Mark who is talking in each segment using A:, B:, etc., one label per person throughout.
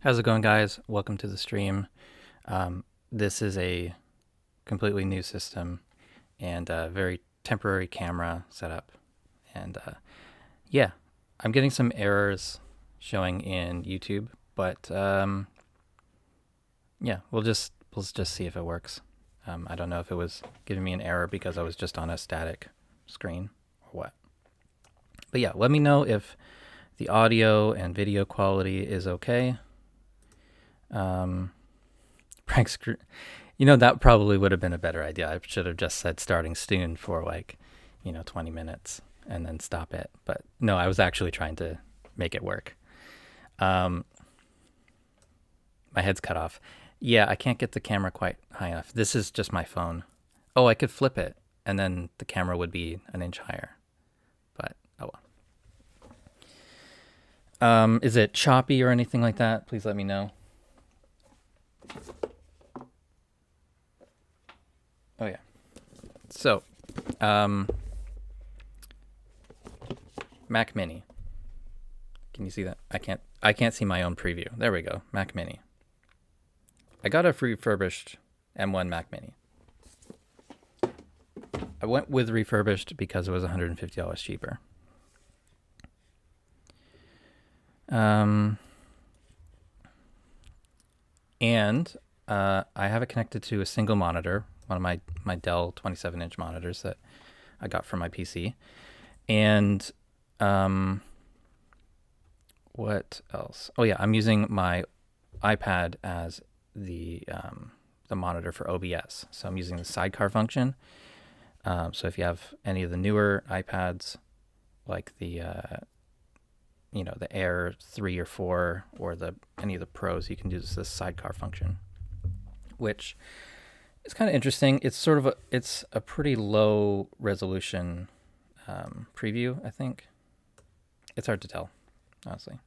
A: How's it going, guys? Welcome to the stream. This is a completely new system and a very temporary camera setup. And yeah, I'm getting some errors showing in YouTube, but yeah, we'll just see if it works. I don't know if it was giving me an error because I was just on a static screen or what. But yeah, let me know if the audio and video quality is okay. Prank screw. That probably would have been a better idea. I should have just said starting soon for 20 minutes and then stop it. But no, I was actually trying to make it work. My head's cut off. Yeah, I can't get the camera quite high enough. This is just my phone. Oh, I could flip it and then the camera would be an inch higher. But oh well. Is it choppy or anything like that? Please let me know. Oh yeah. So, Mac Mini. Can you see that? I can't see my own preview. There we go. Mac Mini. I got a refurbished M1 Mac Mini. I went with refurbished because it was $150 cheaper. And I have it connected to a single monitor, one of my Dell 27-inch monitors that I got from my PC. And what else? Oh yeah, I'm using my iPad as the monitor for OBS. So I'm using the sidecar function. So if you have any of the newer iPads, like the the Air 3 or 4 or any of the Pros, you can use this sidecar function, which is kind of interesting. It's a pretty low resolution preview, I think. It's hard to tell, honestly.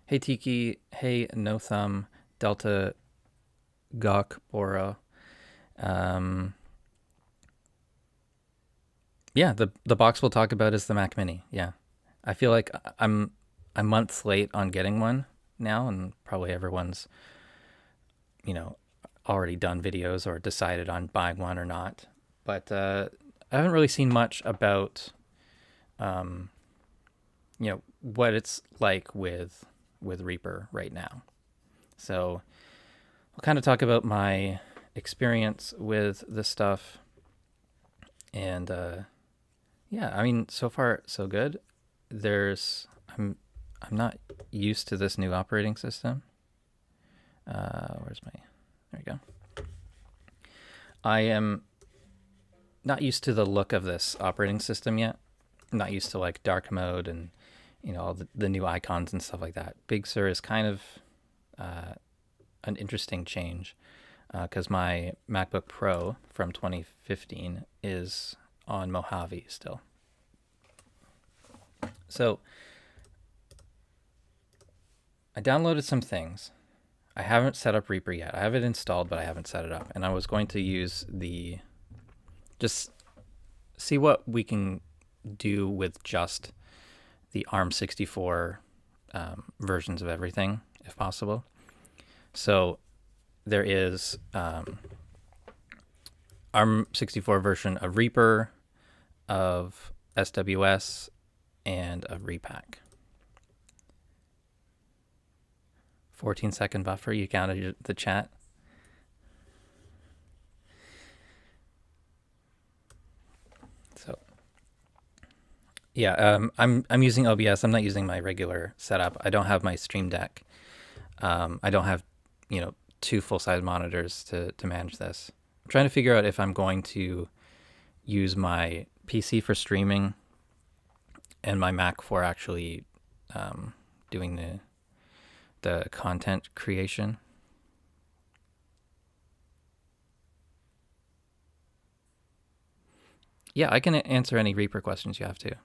A: Hey Tiki, hey No Thumb, Delta Gawk Bora. Yeah, the box we'll talk about is the Mac Mini. Yeah, I feel like I'm months late on getting one now, and probably everyone's already done videos or decided on buying one or not. But I haven't really seen much about what it's like with Reaper right now. So I'll kind of talk about my experience with this stuff, and yeah, I mean, so far so good. I'm not used to this new operating system. There we go. I am not used to the look of this operating system yet. I'm not used to like dark mode and all the new icons and stuff like that. Big Sur is kind of an interesting change because my MacBook Pro from 2015 is on Mojave still. So I downloaded some things. I haven't set up Reaper yet. I have it installed, but I haven't set it up. And I was going to use just see what we can do with just the ARM64 versions of everything, if possible. So there is ARM64 version of Reaper, of SWS, and of Repack. 14-second buffer. You counted the chat. So yeah, I'm using OBS. I'm not using my regular setup. I don't have my Stream Deck. I don't have two full-size monitors to manage this. I'm trying to figure out if I'm going to use my PC for streaming and my Mac for actually doing the content creation. Yeah, I can answer any Reaper questions you have too.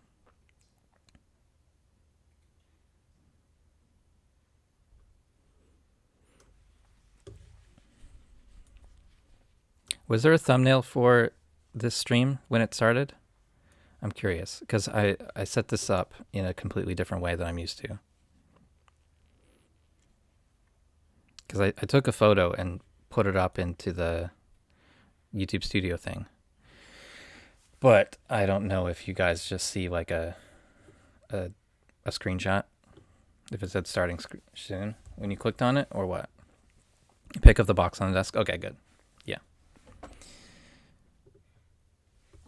A: Was there a thumbnail for this stream when it started? I'm curious because I set this up in a completely different way than I'm used to. Because I took a photo and put it up into the YouTube Studio thing. But I don't know if you guys just see like a screenshot, if it said starting soon when you clicked on it, or what. Pick up the box on the desk. Okay, good. Yeah.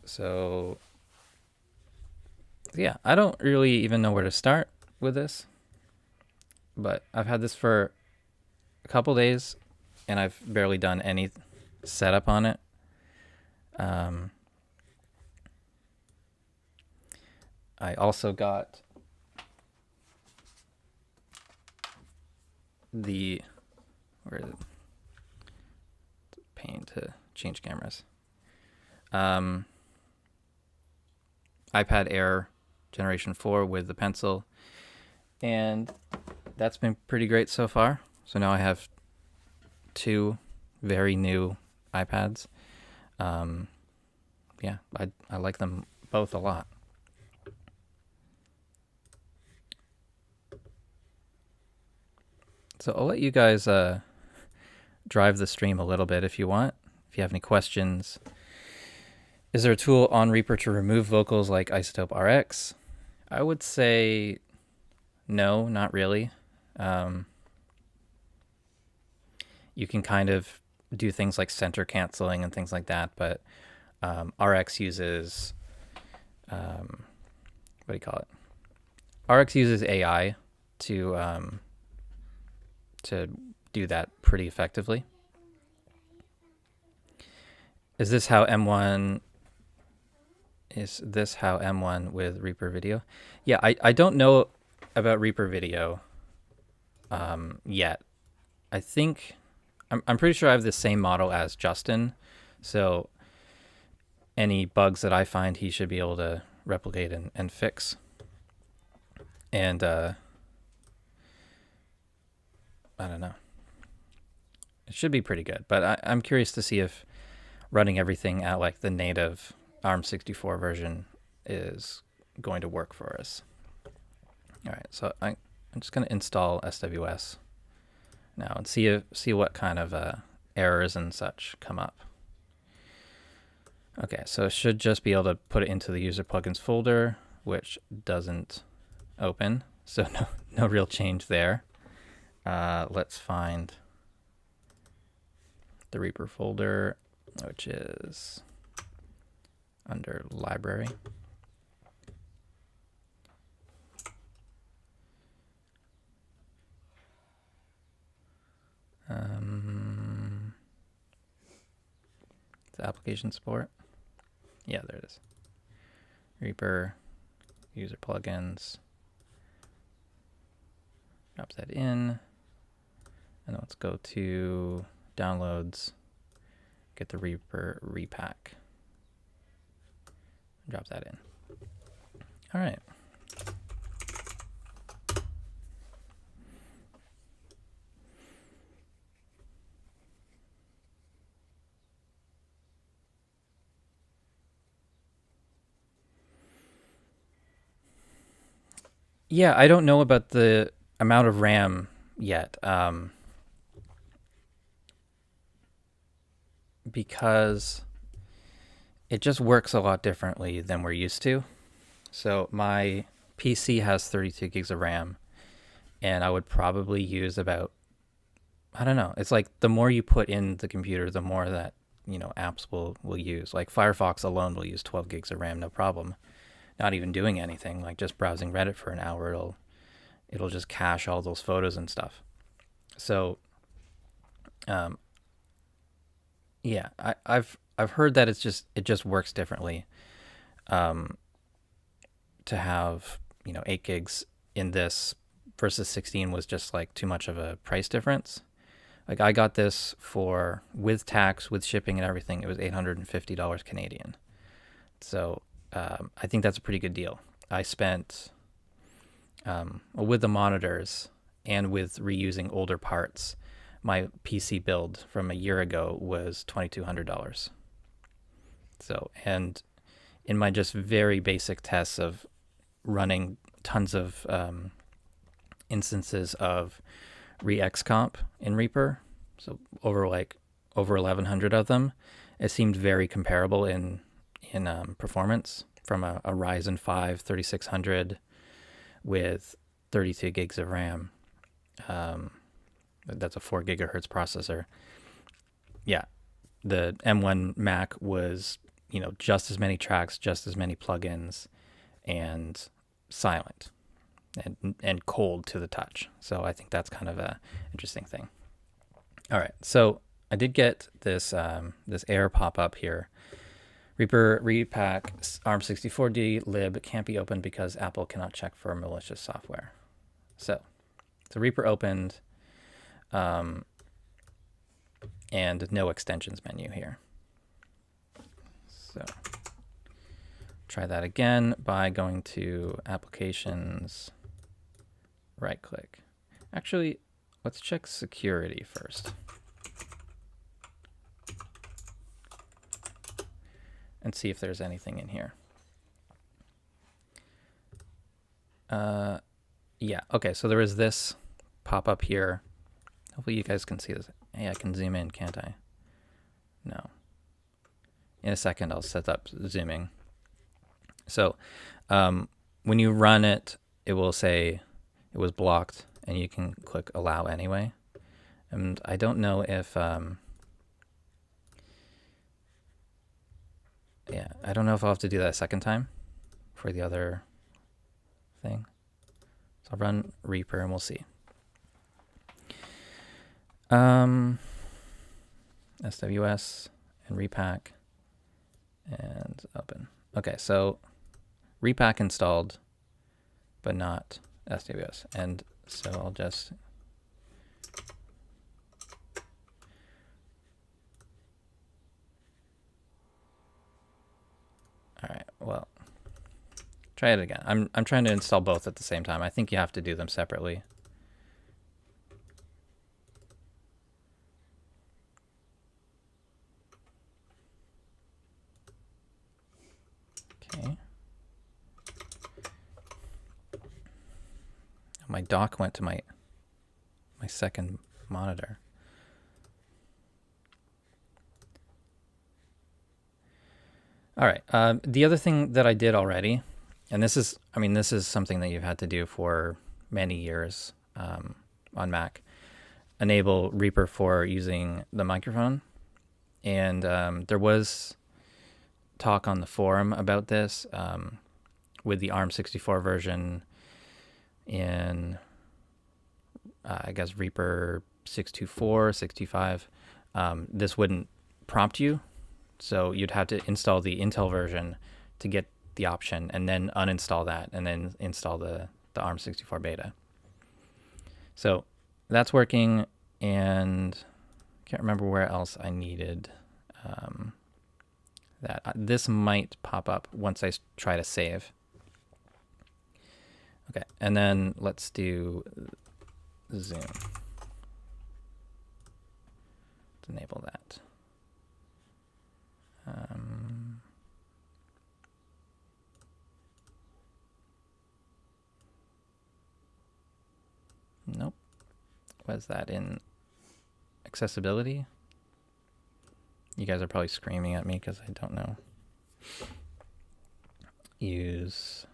A: So, yeah, I don't really even know where to start with this. But I've had this for a couple days, and I've barely done any setup on it. I also got the, where is it? It's a pain to change cameras. iPad Air Generation 4 with the pencil, and that's been pretty great so far. So now I have two very new iPads. Yeah, I like them both a lot. So I'll let you guys drive the stream a little bit if you want. If you have any questions. Is there a tool on Reaper to remove vocals like Isotope RX? I would say no, not really. You can kind of do things like center canceling and things like that, but RX uses, what do you call it? RX uses AI to do that pretty effectively. Is this how M1 with Reaper Video? Yeah, I don't know about Reaper Video yet. I think I'm pretty sure I have the same model as Justin, so any bugs that I find he should be able to replicate and fix. And I don't know. It should be pretty good, but I'm curious to see if running everything at like the native ARM64 version is going to work for us. All right, so I'm just going to install SWS now and see what kind of errors and such come up. Okay, so it should just be able to put it into the user plugins folder, which doesn't open, so no real change there. Let's find the Reaper folder, which is under library. It's application support. Yeah, there it is. Reaper, user plugins. Drop that in. And then let's go to downloads, get the Reaper repack. Drop that in. All right. Yeah, I don't know about the amount of RAM yet, because it just works a lot differently than we're used to. So my PC has 32 gigs of RAM, and I would probably use about, I don't know, it's like the more you put in the computer, the more that, apps will use. Like Firefox alone will use 12 gigs of RAM, no problem. Not even doing anything, like just browsing Reddit for an hour, it'll just cache all those photos and stuff. So, yeah, I've heard that it just works differently. To have 8 gigs in this versus 16 was just like too much of a price difference. Like I got this for, with tax, with shipping and everything, it was $850 Canadian. So I think that's a pretty good deal. I spent, with the monitors and with reusing older parts, my PC build from a year ago was $2,200. So, and in my just very basic tests of running tons of instances of re-xcomp in Reaper, so over 1,100 of them, it seemed very comparable in performance from a Ryzen 5 3600 with 32 gigs of RAM. That's a 4 gigahertz processor. Yeah, the M1 Mac was, just as many tracks, just as many plugins, and silent and cold to the touch. So I think that's kind of a interesting thing. All right, so I did get this this error pop up here. Reaper repack ARM64D lib can't be opened because Apple cannot check for malicious software. So Reaper opened, and no extensions menu here. So try that again by going to Applications, right click. Actually, let's check security first. And see if there's anything in here. Yeah, okay, so there is this pop up here. Hopefully you guys can see this. Hey, I can zoom in, can't I? No. In a second, I'll set up zooming. So when you run it, it will say it was blocked, and you can click allow anyway. And I don't know if, yeah, I don't know if I'll have to do that a second time for the other thing. So I'll run Reaper and we'll see. SWS and repack and open. Okay, so repack installed, but not SWS. And so I'll just all right, well, try it again. I'm trying to install both at the same time. I think you have to do them separately. Okay. My dock went to my second monitor. All right. The other thing that I did already, and this is something that you've had to do for many years on Mac, enable Reaper for using the microphone. And there was talk on the forum about this with the ARM64 version in, I guess, Reaper 624, 625. This wouldn't prompt you. So you'd have to install the Intel version to get the option, and then uninstall that, and then install the ARM64 beta. So that's working, and can't remember where else I needed that. This might pop up once I try to save. Okay, and then let's do Zoom. Let's enable that. Nope. Was that in accessibility? You guys are probably screaming at me because I don't know. Use.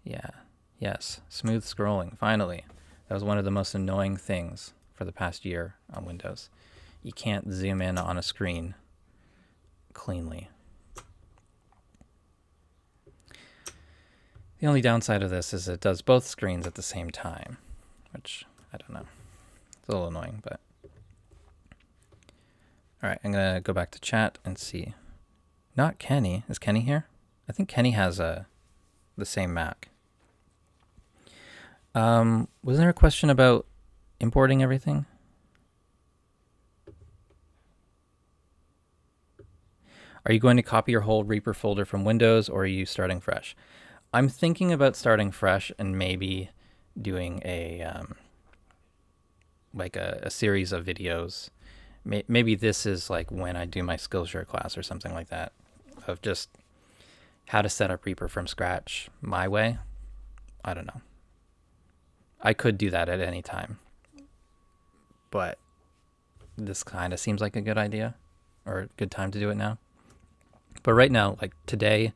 A: Yeah. Yes. Smooth scrolling. Finally. That was one of the most annoying things for the past year on Windows. You can't zoom in on a screen cleanly. The only downside of this is it does both screens at the same time, which I don't know. It's a little annoying, but. All right, I'm going to go back to chat and see. Not Kenny. Is Kenny here? I think Kenny has the same Mac. Wasn't there a question about importing everything? Are you going to copy your whole Reaper folder from Windows, or are you starting fresh? I'm thinking about starting fresh and maybe doing a like a series of videos. Maybe this is like when I do my Skillshare class or something like that, of just how to set up Reaper from scratch my way. I don't know. I could do that at any time, but this kind of seems like a good idea or a good time to do it now. But right now, like today,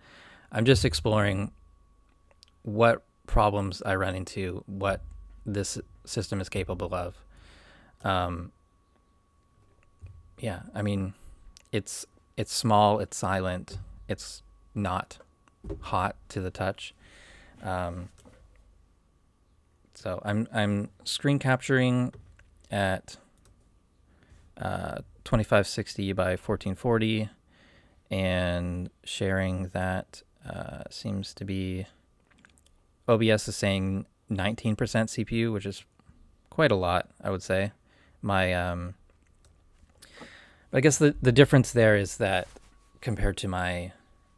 A: I'm just exploring what problems I run into, what this system is capable of. Yeah, I mean, it's small, it's silent, it's not hot to the touch. So I'm screen capturing at 2560 by 1440, and sharing that seems to be, OBS is saying 19% CPU, which is quite a lot, I would say. I guess the difference there is that compared to my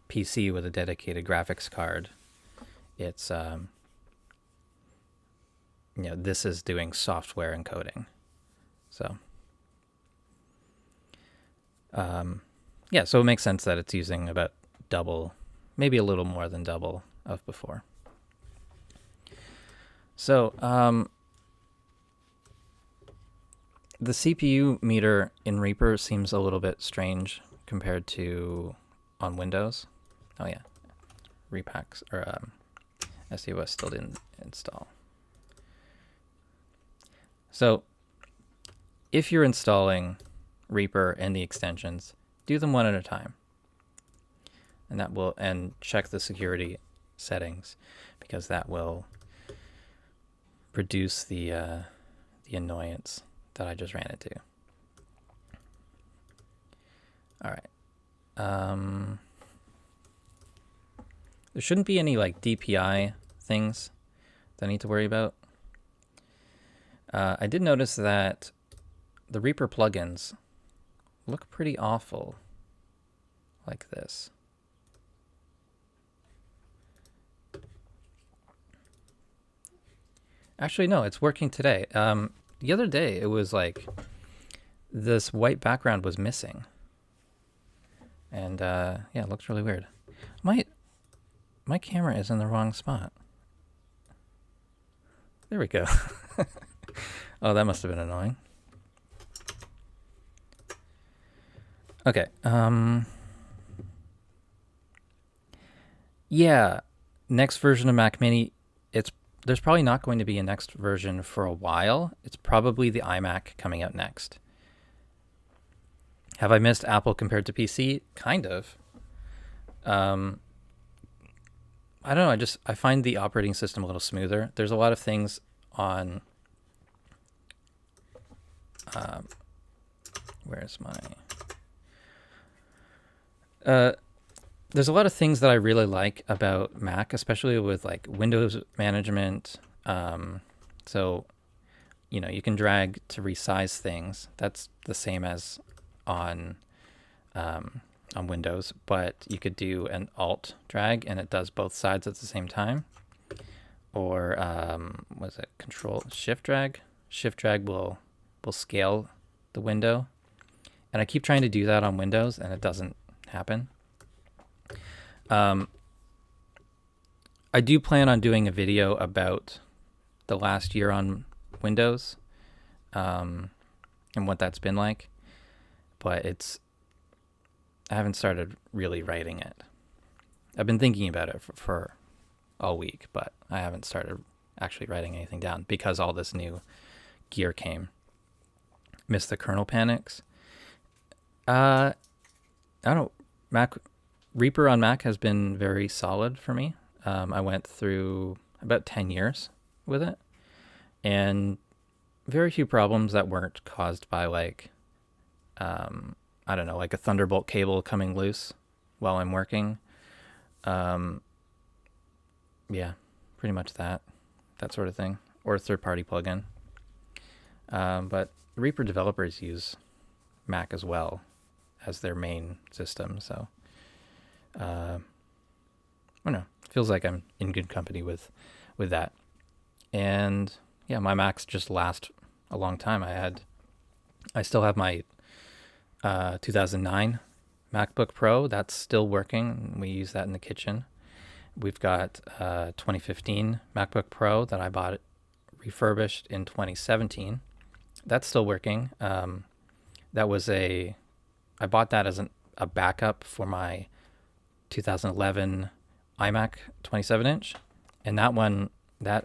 A: PC with a dedicated graphics card, it's this is doing software encoding. So so it makes sense that it's using about double, maybe a little more than double of before. So the CPU meter in Reaper seems a little bit strange compared to on Windows. Oh yeah, Repacks or SUS still didn't install. So if you're installing Reaper and the extensions, do them one at a time, and check the security settings, because that will reduce the annoyance that I just ran into. All right. There shouldn't be any like DPI things that I need to worry about. I did notice that the Reaper plugins look pretty awful like this. Actually, no, it's working today. The other day, it was like this white background was missing. And yeah, it looks really weird. My camera is in the wrong spot. There we go. Oh, that must have been annoying. Okay. Yeah, next version of Mac Mini, there's probably not going to be a next version for a while. It's probably the iMac coming out next. Have I missed Apple compared to PC? Kind of. I don't know. I find the operating system a little smoother. There's a lot of things on. Where's my? There's a lot of things that I really like about Mac, especially with like Windows management. So, you can drag to resize things. That's the same as on Windows, but you could do an Alt drag and it does both sides at the same time. Or was it Control Shift drag? Shift drag will scale the window, and I keep trying to do that on Windows and it doesn't happen. I do plan on doing a video about the last year on Windows, and what that's been like, but I haven't started really writing it. I've been thinking about it for all week, but I haven't started actually writing anything down because all this new gear came. Missed the kernel panics. I don't know. Reaper on Mac has been very solid for me. I went through about 10 years with it, and very few problems that weren't caused by like, I don't know, like a Thunderbolt cable coming loose while I'm working. Yeah, pretty much that sort of thing, or a third-party plugin. But Reaper developers use Mac as well as their main system, so I don't know. Feels like I'm in good company with that. And yeah, my Macs just last a long time. I still have my 2009 MacBook Pro. That's still working. We use that in the kitchen. We've got 2015 MacBook Pro that I bought refurbished in 2017. That's still working. I bought that as a backup for my 2011 iMac 27-inch, and that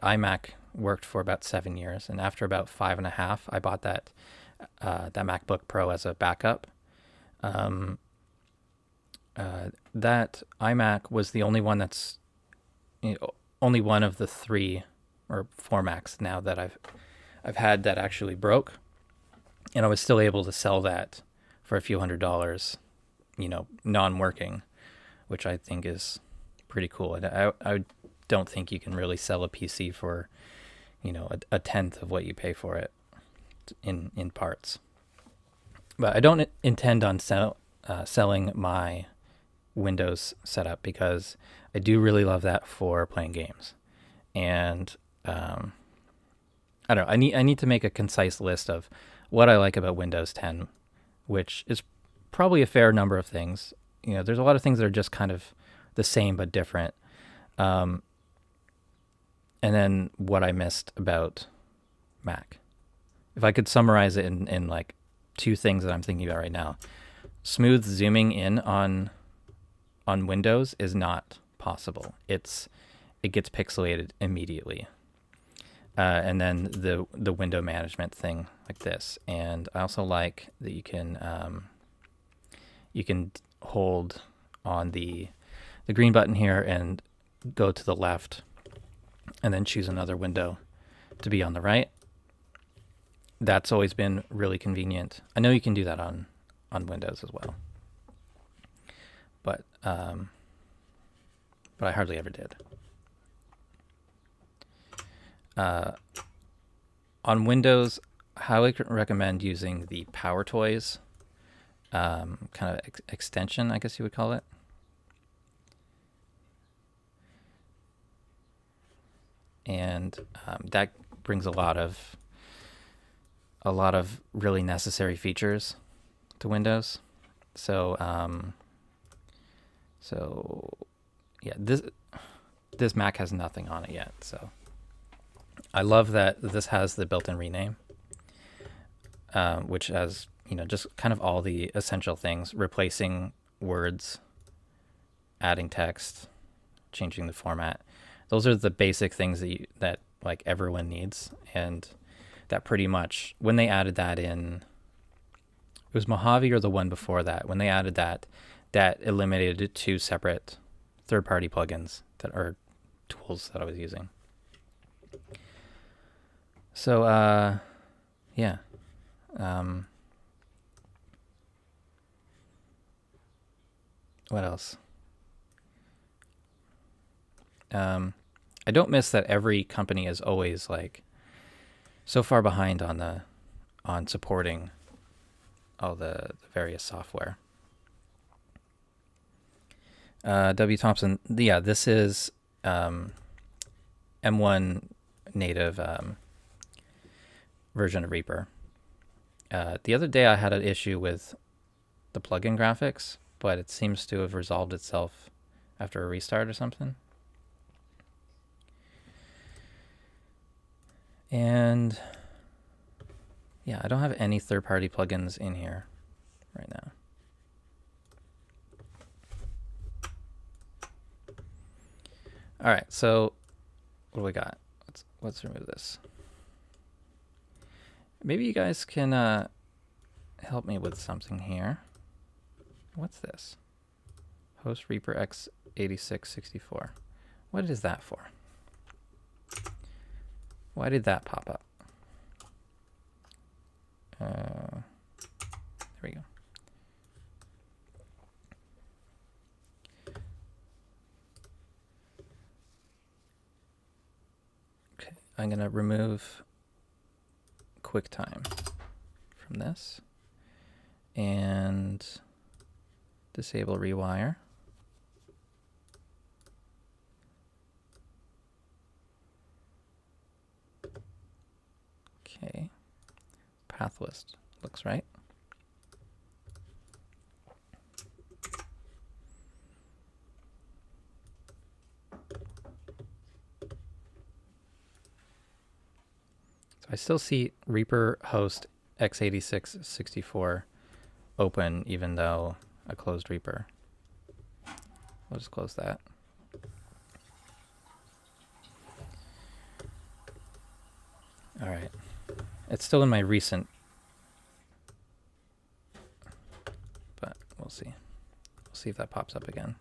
A: iMac worked for about 7 years. And after about 5.5, I bought that MacBook Pro as a backup. That iMac was the only one that's only one of the 3 or 4 Macs now that I've had that actually broke, and I was still able to sell that for a few $100s, non-working, which I think is pretty cool. And I don't think you can really sell a PC for, a tenth of what you pay for it in parts. But I don't intend on selling my Windows setup because I do really love that for playing games. And I don't know. I need to make a concise list of what I like about Windows 10, which is probably a fair number of things. There's a lot of things that are just kind of the same but different. And then what I missed about Mac. If I could summarize it in like 2 things that I'm thinking about right now. Smooth zooming in on Windows is not possible. It gets pixelated immediately. And then the window management thing like this. And I also like that you can hold on the green button here and go to the left and then choose another window to be on the right. That's always been really convenient. I know you can do that on Windows as well, but I hardly ever did. On Windows, I highly recommend using the Power Toys kind of extension, I guess you would call it. And that brings a lot of really necessary features to Windows. So yeah, this Mac has nothing on it yet. So I love that this has the built-in rename, which has just kind of all the essential things: replacing words, adding text, changing the format. Those are the basic things that like everyone needs, and that pretty much when they added that in, it was Mojave or the one before that. When they added that eliminated 2 separate third-party plugins that are tools that I was using. So yeah. What else? I don't miss that every company is always like so far behind on supporting all the various software. W. Thompson, yeah, this is M1 native version of Reaper. The other day I had an issue with the plugin graphics, but it seems to have resolved itself after a restart or something. And yeah, I don't have any third-party plugins in here right now. All right, so what do we got? Let's remove this. Maybe you guys can help me with something here. What's this? Host Reaper x8664. What is that for? Why did that pop up? There we go. Okay, I'm gonna remove QuickTime from this and disable rewire. Okay, path list. Looks right. So I still see Reaper host x86-64 open, even though I closed Reaper. We'll just close that. All right. It's still in my recent, but we'll see. We'll see if that pops up again.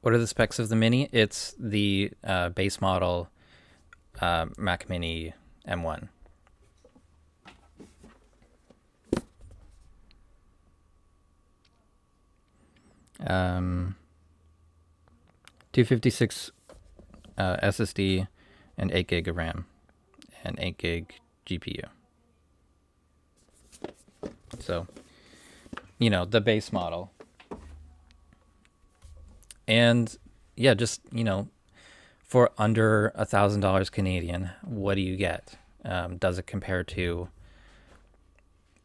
A: What are the specs of the Mini? It's the base model Mac Mini M1. Um, 256 SSD and 8 gig of RAM and 8 gig GPU. So, you know, the base model. And yeah, just, you know, for under $1,000 Canadian, what do you get? Does it compare to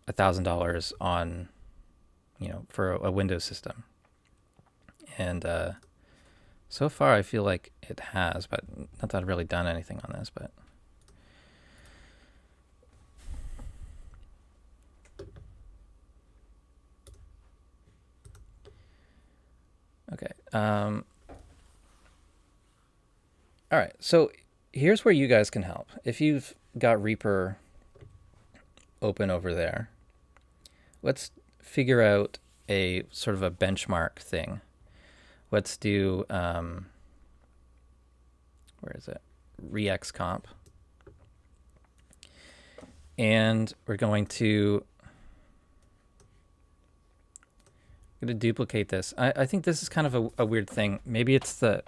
A: $1,000 on, you know, for a Windows system? And so far I feel like it has, but not that I've really done anything on this, but okay. All right, so here's where you guys can help. If you've got Reaper open over there, let's figure out a sort of a benchmark thing. Let's do, where is it? ReXComp. And we're going to duplicate this. I think this is kind of a weird thing. Maybe it's the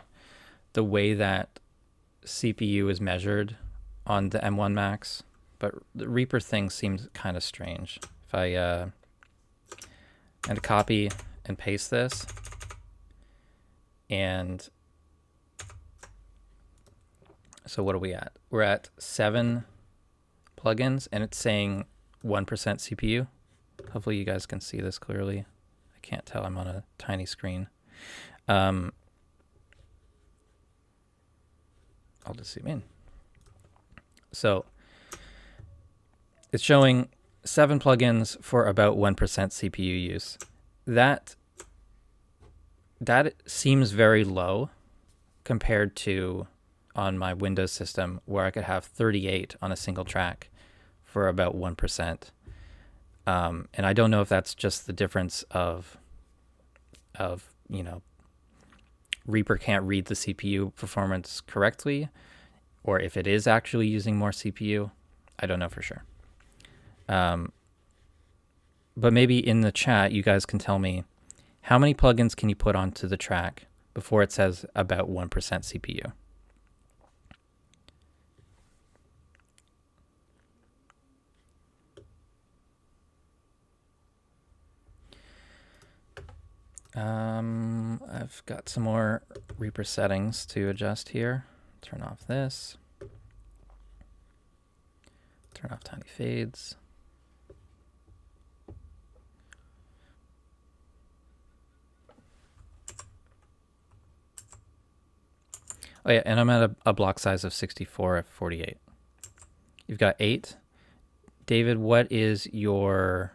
A: way that CPU is measured on the M1 Max, but the Reaper thing seems kind of strange. If I and copy and paste this, and so what are we at? We're at 7 plugins, and it's saying 1% CPU. Hopefully you guys can see this clearly. I can't tell, I'm on a tiny screen. I'll just zoom in. So it's showing 7 plugins for about 1% CPU use. That seems very low compared to on my Windows system, where I could have 38 on a single track for about 1%. And I don't know if that's just the difference of you know, Reaper can't read the CPU performance correctly, or if it is actually using more CPU. I don't know for sure. But maybe in the chat, you guys can tell me how many plugins can you put onto the track before it says about 1% CPU. I've got some more Reaper settings to adjust here. Turn off this. Turn off tiny fades. Oh yeah, and I'm at a block size of 64 at 48. You've got 8. David, what is your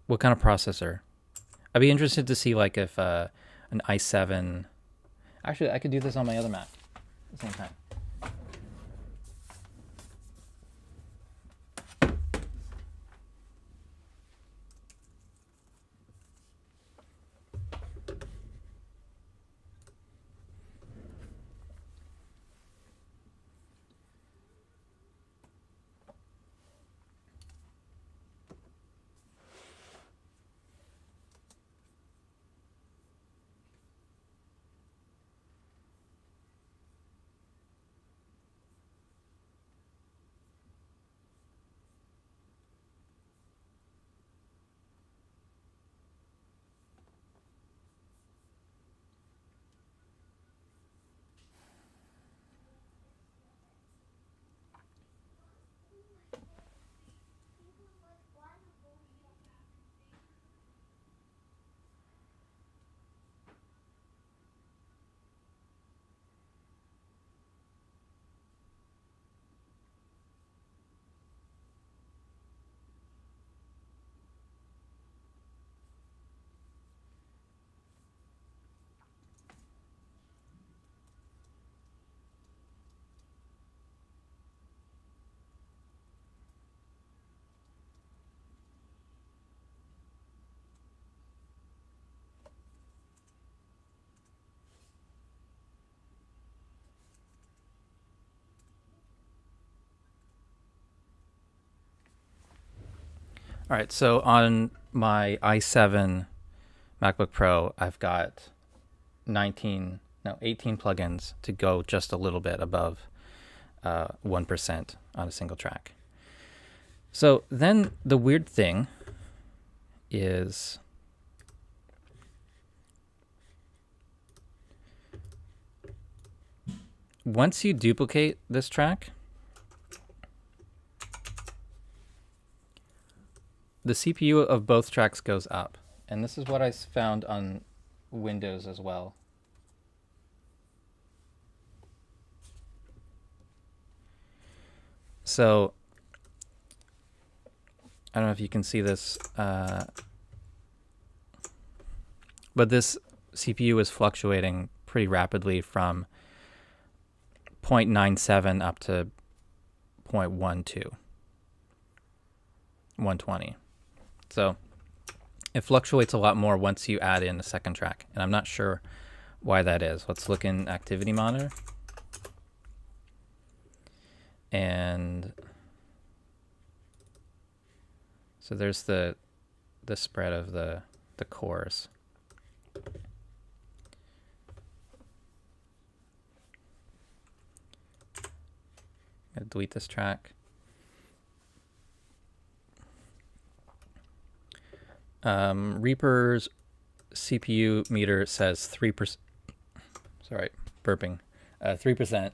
A: what kind of processor? I'd be interested to see like if an i7. Actually, I could do this on my other Mac at the same time. All right, so on my i7 MacBook Pro, I've got 18 plugins to go just a little bit above 1% on a single track. So then the weird thing is once you duplicate this track, the CPU of both tracks goes up. And this is what I found on Windows as well. So I don't know if you can see this, but this CPU is fluctuating pretty rapidly from 0.97 up to 0.12, 120. So it fluctuates a lot more once you add in a second track, and I'm not sure why that is. Let's look in Activity Monitor. And so there's the spread of the cores. I'm gonna delete this track. Reaper's CPU meter says 3%. Sorry, burping. 3%.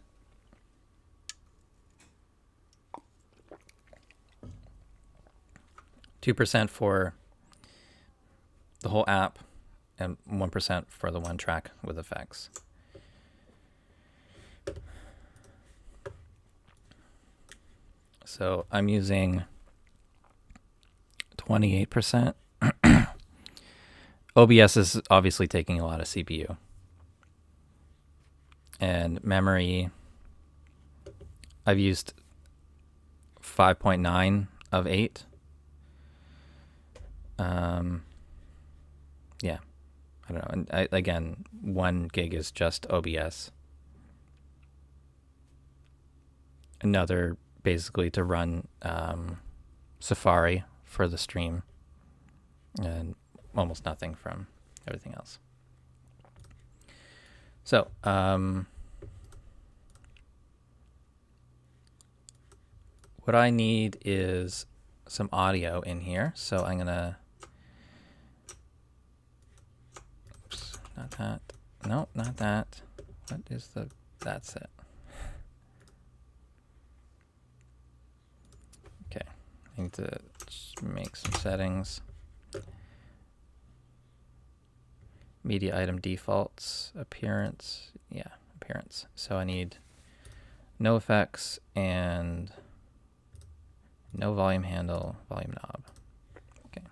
A: %2 for the whole app, and 1% for the one track with effects. So I'm using 28%. OBS is obviously taking a lot of CPU. And memory, I've used 5.9 of 8. Yeah, I don't know. And again, 1 gig is just OBS. Another basically to run Safari for the stream, and almost nothing from everything else. So what I need is some audio in here. So I'm gonna, oops, not that. No, not that. What is the, that's it. Okay, I need to just make some settings. Media item defaults, appearance, yeah, appearance. So I need no effects and no volume handle, volume knob. Okay.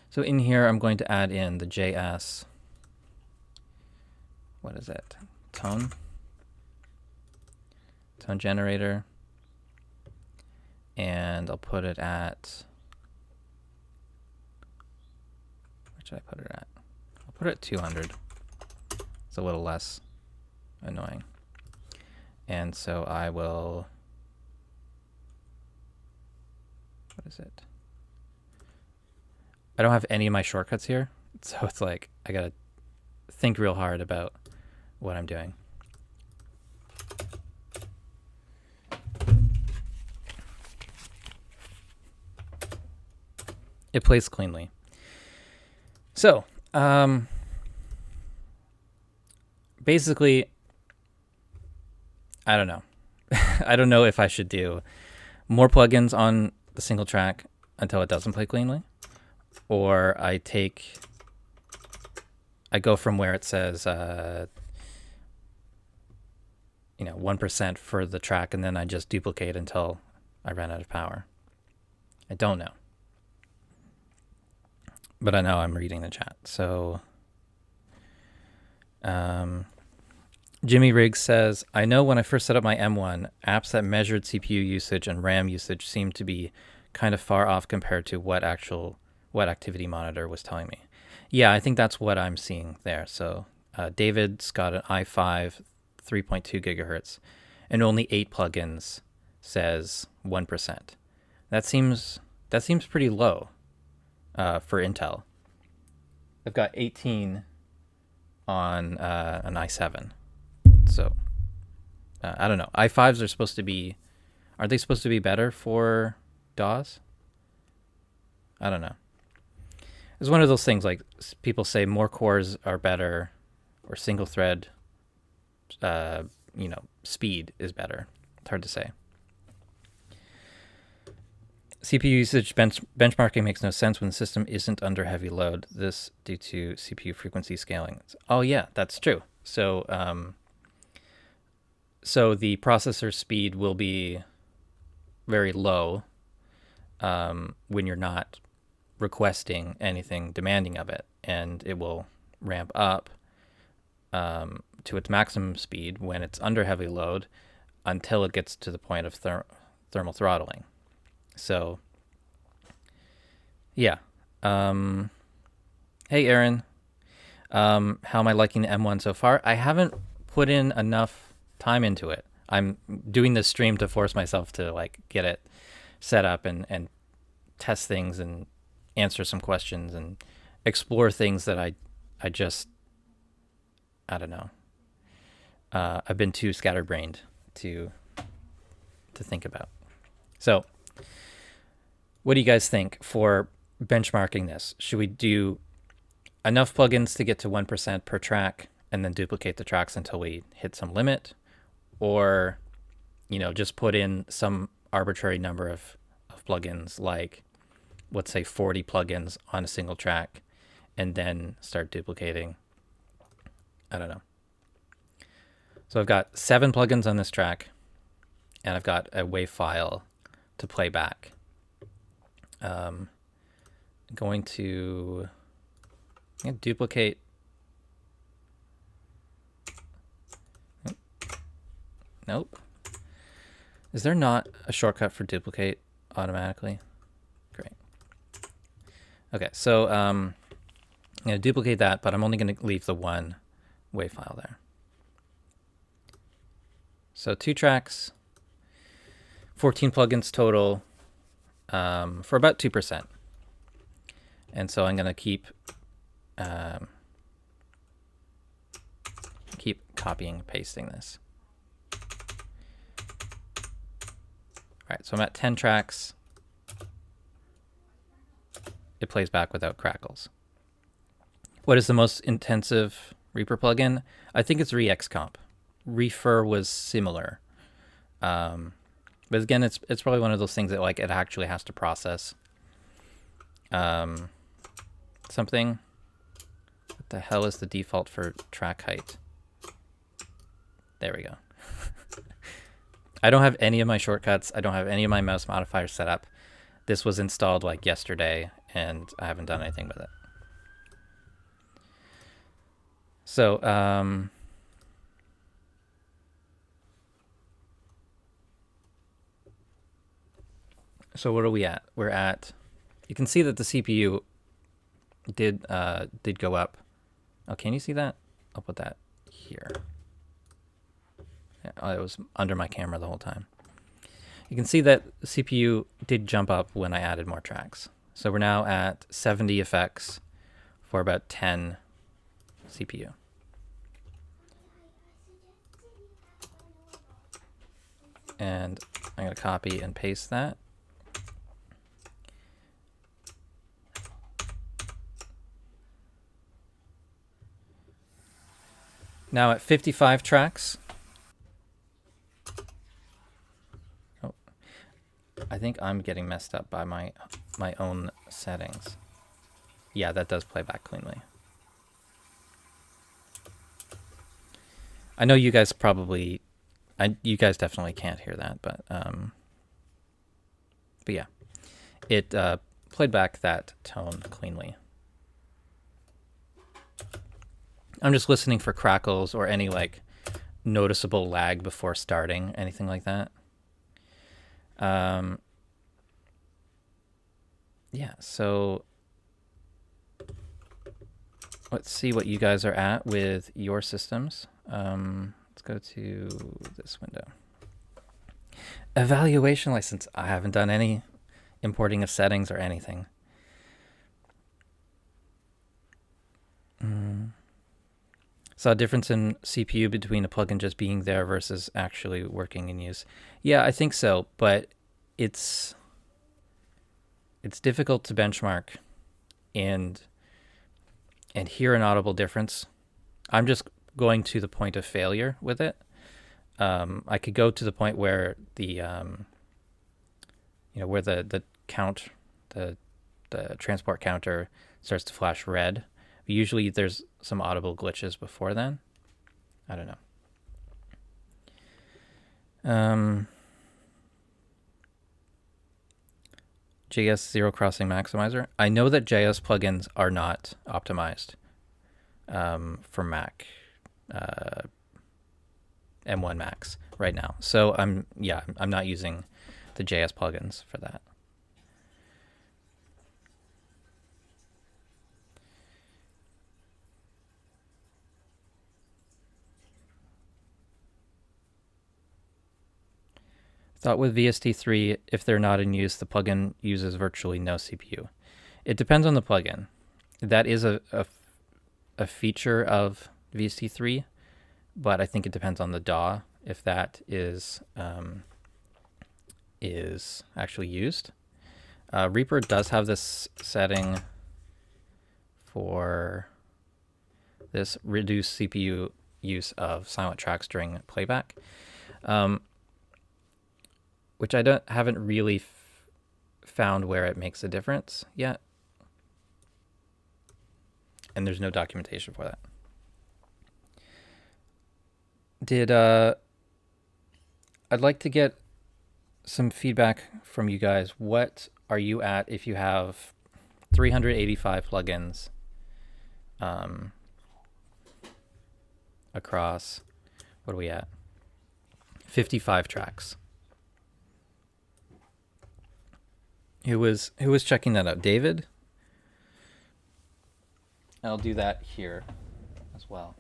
A: So in here, I'm going to add in the JS, what is it? Tone generator. And I'll put it at, where should I put it at? I'll put it at 200. It's a little less annoying. And so I will, what is it? I don't have any of my shortcuts here. So it's like, I gotta think real hard about what I'm doing. It plays cleanly. So, basically, I don't know. I don't know if I should do more plugins on the single track until it doesn't play cleanly, or I go from where it says, 1% for the track, and then I just duplicate until I run out of power. I don't know. But I know I'm reading the chat. So Jimmy Riggs says, I know when I first set up my M1, apps that measured CPU usage and RAM usage seemed to be kind of far off compared to what Activity Monitor was telling me. Yeah, I think that's what I'm seeing there. So David's got an i5 3.2 gigahertz, and only 8 plugins says 1%. That seems That seems pretty low for Intel. I've got 18 on an i7. So I don't know. i5s are supposed to be, aren't they supposed to be better for DAWs? I don't know. It's one of those things like people say more cores are better or single thread, speed is better. It's hard to say. CPU usage benchmarking makes no sense when the system isn't under heavy load. This due to CPU frequency scaling. Oh yeah, that's true. So so the processor speed will be very low when you're not requesting anything demanding of it, and it will ramp up to its maximum speed when it's under heavy load until it gets to the point of thermal throttling. So, yeah. Hey, Aaron. How am I liking the M1 so far? I haven't put in enough time into it. I'm doing this stream to force myself to like get it set up and test things and answer some questions and explore things that I don't know. I've been too scatterbrained to think about. So, what do you guys think for benchmarking this? Should we do enough plugins to get to 1% per track and then duplicate the tracks until we hit some limit? Or, just put in some arbitrary number of plugins, like, let's say 40 plugins on a single track, and then start duplicating? I don't know. So I've got 7 plugins on this track, and I've got a WAV file to play back. Going to duplicate. Nope. Is there not a shortcut for duplicate automatically? Great. Okay, so I'm going to duplicate that, but I'm only going to leave the one WAV file there. So 2 tracks, 14 plugins total, for about 2%. And so I'm going to keep copying and pasting this. All right, so I'm at 10 tracks. It plays back without crackles. What is the most intensive Reaper plugin? I think it's ReXComp. REAPER was similar. But again, it's probably one of those things that like it actually has to process something. What the hell is the default for track height? There we go. I don't have any of my shortcuts. I don't have any of my mouse modifiers set up. This was installed like yesterday, and I haven't done anything with it. So, so what are we at? We're at, you can see that the CPU did go up. Oh, can you see that? I'll put that here. Yeah, it was under my camera the whole time. You can see that the CPU did jump up when I added more tracks. So we're now at 70 effects for about 10 CPU. And I'm going to copy and paste that. Now at 55 tracks. Oh, I think I'm getting messed up by my own settings. Yeah, that does play back cleanly. I know you guys probably, you guys definitely can't hear that, but yeah, it played back that tone cleanly. I'm just listening for crackles or any like noticeable lag before starting, anything like that. Yeah, so let's see what you guys are at with your systems. Let's go to this window. Evaluation license. I haven't done any importing of settings or anything. Saw a difference in CPU between a plugin just being there versus actually working in use. Yeah, I think so, but it's difficult to benchmark and hear an audible difference. I'm just going to the point of failure with it. I could go to the point where the where the count the transport counter starts to flash red. Usually there's some audible glitches before then. I don't know. JS Zero Crossing Maximizer. I know that JS plugins are not optimized for Mac, M1 Max right now. So I'm not using the JS plugins for that. Thought with VST3, if they're not in use, the plugin uses virtually no CPU. It depends on the plugin. That is a feature of VST3, but I think it depends on the DAW if that is actually used. Reaper does have this setting for this reduced CPU use of silent tracks during playback. Which I haven't really found where it makes a difference yet. And there's no documentation for that. I'd like to get some feedback from you guys. What are you at if you have 385 plugins across, what are we at? 55 tracks. Who was checking that out? David? I'll do that here as well.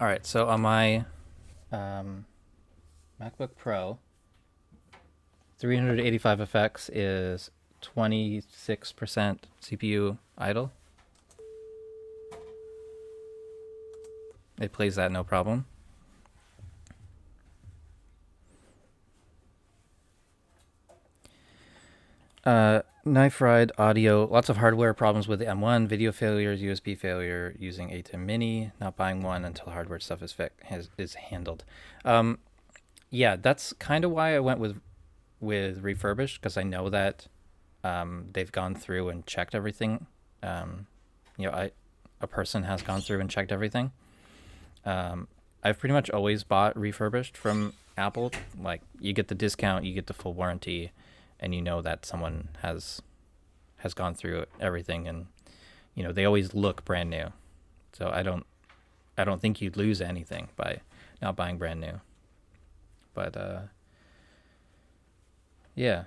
A: All right, so on my MacBook Pro, 385 effects is 26% CPU idle. It plays that no problem. Knife Ride audio, lots of hardware problems with the M1, video failures, USB failure, using ATEM Mini, not buying one until hardware stuff is handled. Yeah, that's kind of why I went with refurbished, because I know that they've gone through and checked everything. A person has gone through and checked everything. I've pretty much always bought refurbished from Apple. Like, you get the discount, you get the full warranty, and you know that someone has gone through everything, and they always look brand new. So I don't think you'd lose anything by not buying brand new. But yeah.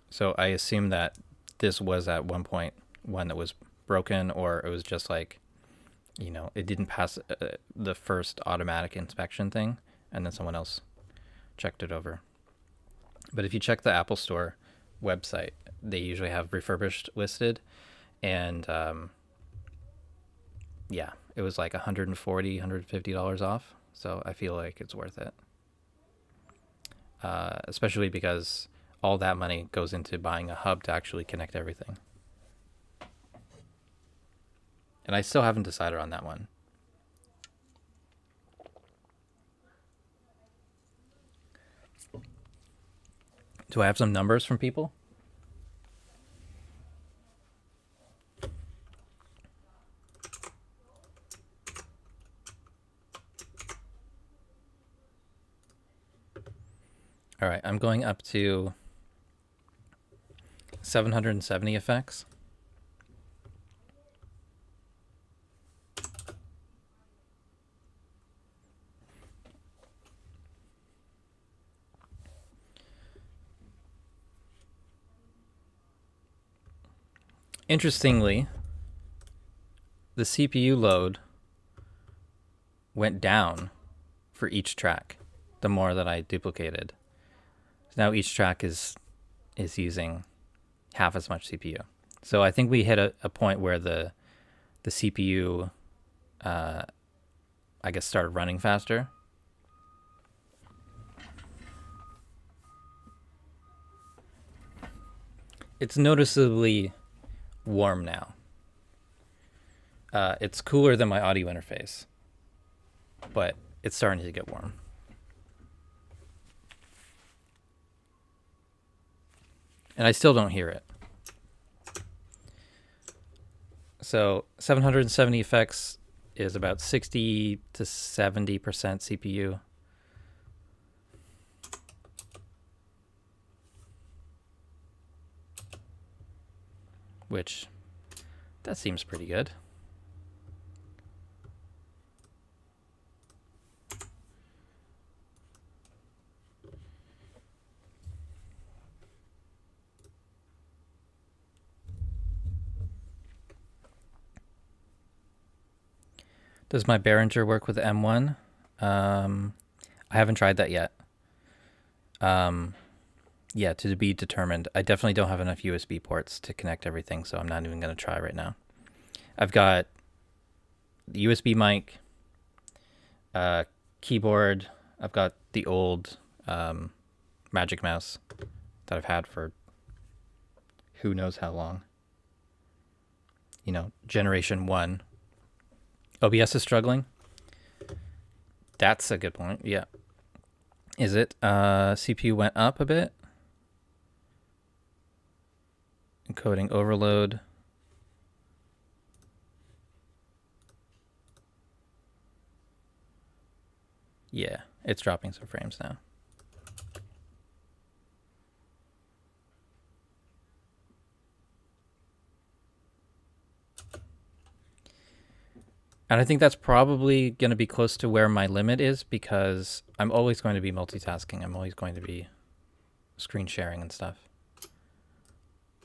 A: So I assume that this was at one point one that was broken, or it was just like, it didn't pass the first automatic inspection thing, and then someone else checked it over. But if you check the Apple Store website, they usually have refurbished listed, and yeah, it was like $140, $150 off. So I feel like it's worth it, especially because all that money goes into buying a hub to actually connect everything. And I still haven't decided on that one. Do I have some numbers from people? All right, I'm going up to 770 effects. Interestingly, the CPU load went down for each track the more that I duplicated. So now each track is using half as much CPU. So I think we hit a point where the CPU, I guess, started running faster. It's noticeably warm now. It's cooler than my audio interface, but it's starting to get warm. And I still don't hear it. So 770 effects is about 60 to 70% CPU. Which, that seems pretty good. Does my Behringer work with M1? I haven't tried that yet. Yeah, to be determined. I definitely don't have enough USB ports to connect everything, so I'm not even going to try right now. I've got the USB mic, keyboard. I've got the old Magic Mouse that I've had for who knows how long. Generation 1. OBS is struggling. That's a good point. Yeah. Is it? CPU went up a bit. Encoding overload. Yeah, it's dropping some frames now. And I think that's probably going to be close to where my limit is, because I'm always going to be multitasking. I'm always going to be screen sharing and stuff.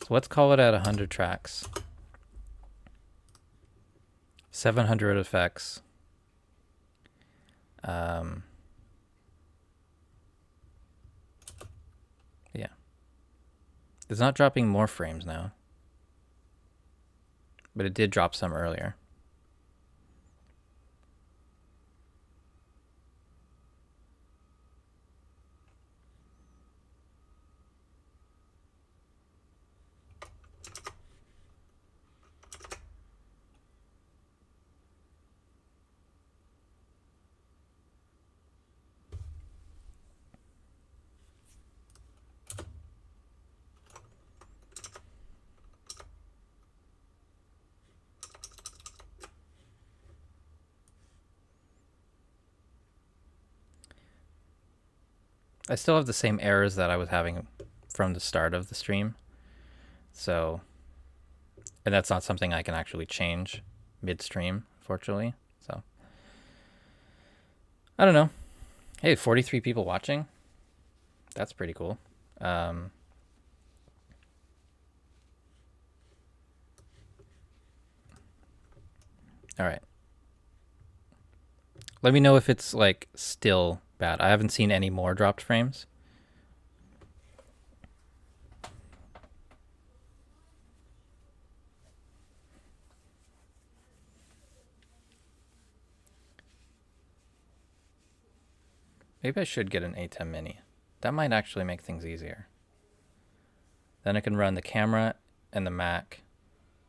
A: So let's call it at 100 tracks. 700 effects. Yeah. It's not dropping more frames now, but it did drop some earlier. I still have the same errors that I was having from the start of the stream. So, and that's not something I can actually change midstream, fortunately. I don't know. Hey, 43 people watching. That's pretty cool. Um, all right. Let me know if it's like still bad. I haven't seen any more dropped frames. Maybe I should get an A10 mini. That might actually make things easier. Then I can run the camera and the Mac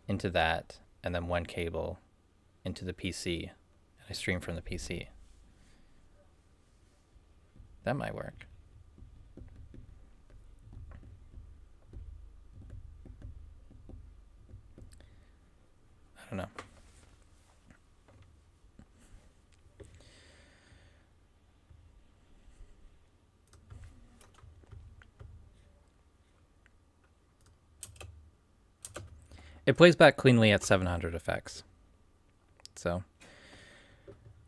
A: into that, and then one cable into the PC, and I stream from the PC. That might work. I don't know. It plays back cleanly at 700 effects. So,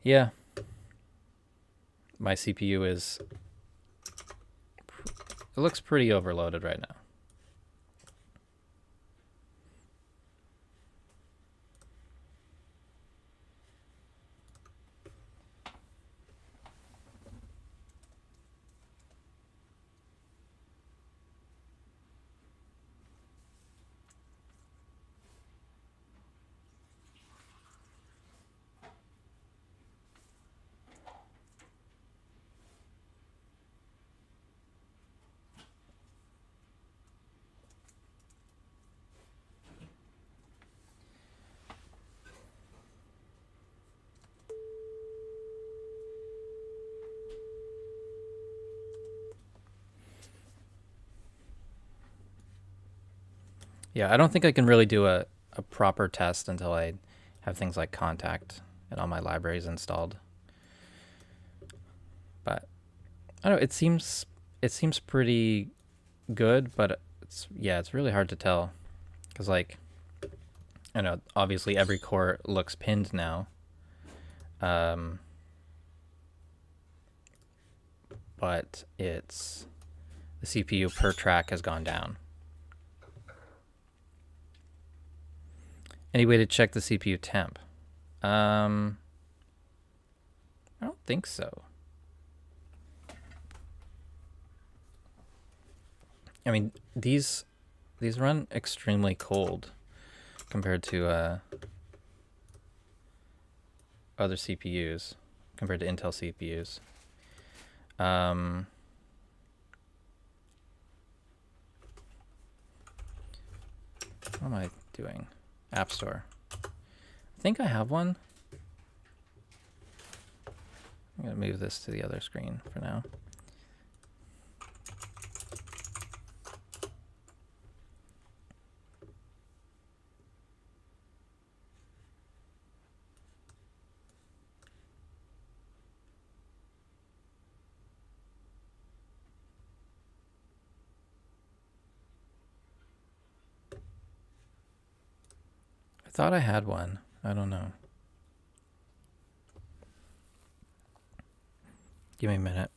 A: yeah. My CPU is... It looks pretty overloaded right now. Yeah, I don't think I can really do a proper test until I have things like Contact and all my libraries installed. But I don't know, it seems pretty good, but it's really hard to tell because like I know obviously every core looks pinned now, but it's the CPU per track has gone down. Any way to check the CPU temp? I don't think so. I mean, these run extremely cold compared to other CPUs, compared to Intel CPUs. What am I doing? App Store. I think I have one. I'm going to move this to the other screen for now. I thought I had one. I don't know. Give me a minute.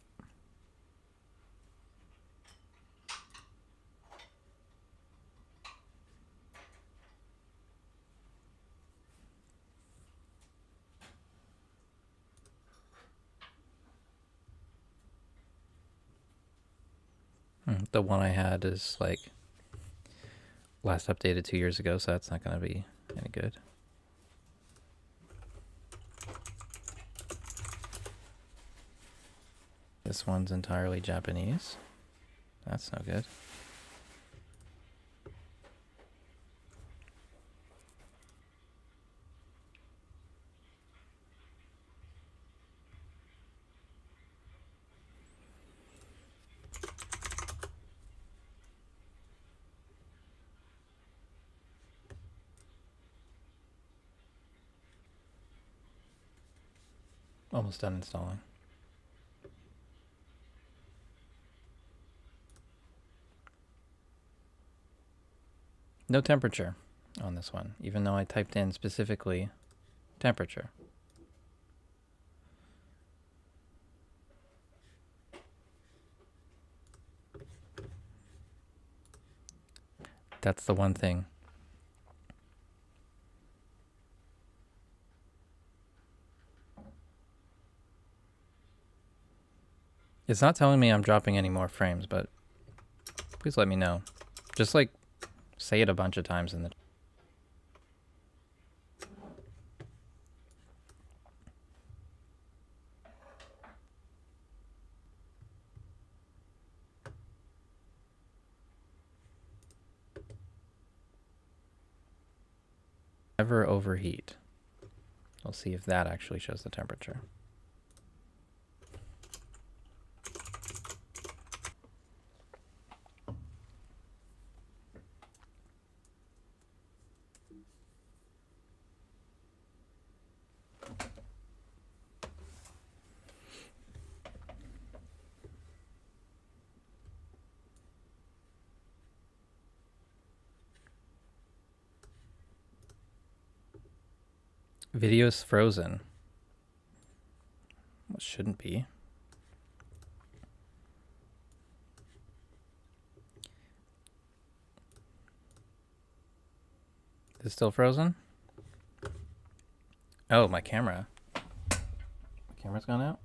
A: The one I had is like last updated 2 years ago, so that's not going to be any good. This one's entirely Japanese. That's no good. Almost done installing. No temperature on this one, even though I typed in specifically temperature. That's the one thing. It's not telling me I'm dropping any more frames, but please let me know. Just like say it a bunch of times in the never overheat. We'll see if that actually shows the temperature. Video's frozen. Well, it shouldn't be. Is it still frozen? Oh, my camera. My camera's gone out?